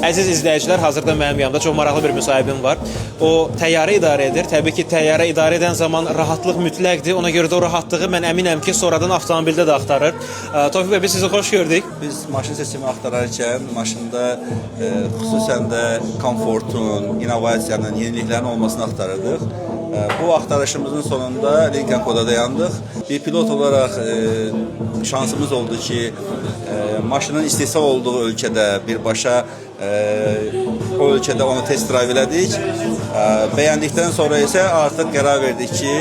Əziz izləyicilər, hazırda mənim yanımda çox maraqlı bir müsahibim var. O təyyarə idarə edir. Təbii ki, təyyarə idarə edən zaman rahatlıq mütləqdir. Ona görə də o rahatlığı mən əminəm ki, sonradan avtomobildə də axtarır. Tofiq bəy, biz sizi xoş gördük. Biz maşın seçimi axtararkən maşında xüsusən də komfortun, innovasiyanın, yeniliklərin olmasını axtarırdıq. Bu axtarışımızın sonunda Lincoln Koda dayandıq. Bir pilot olaraq şansımız oldu ki, maşının istehsal olduğu ölkədə birbaşa o ölkədə onu test drive elədik. Bəyəndikdən sonra isə artıq qərar verdik ki,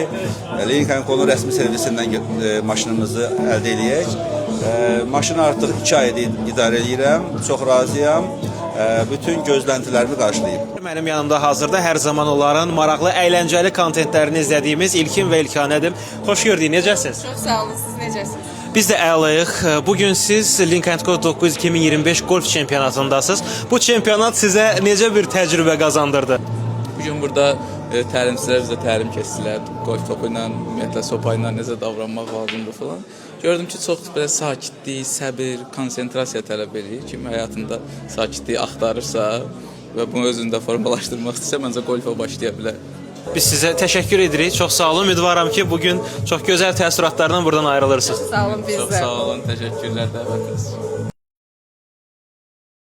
Lincoln Koda rəsmi servisindən maşınımızı əldə edək. Maşını artıq 2 aydır idarə edirəm, çox razıyam. Bütün gözləntilərimi qarşılayıb. Mənim yanımda hazırda hər zaman onların maraqlı, əyləncəli kontentlərini izlədiyimiz İlkin və İlkanədir. Xoş gördük, necəsiniz? Çox sağ olun, siz necəsiniz? Biz də ələyik. Bugün siz Lincoln Code 9 2025 golf çempionatındasınız. Bu çempionat sizə necə bir təcrübə qazandırdı? Bugün burada təlimçilər bizə təlim keçdilər. Golf topu ilə, ümumiyyətlə sopa ilə necə davranmaq lazımdır falan. Gördüm ki, çox belə sakitlik, səbir, konsentrasiya tələb edir. Kim həyatında sakitliyi axtarırsa və bunu özündə formalaşdırmaq istəyirsə, məncə golfa başlaya bilər. Biz sizə təşəkkür edirik. Çox sağ olun. Ümidvaram ki, bugün çox gözəl təəssüratlardan buradan ayrılırsınız. Sağ olun, biz Çox də. sağ olun, təşəkkürlər dəvətiniz üçün.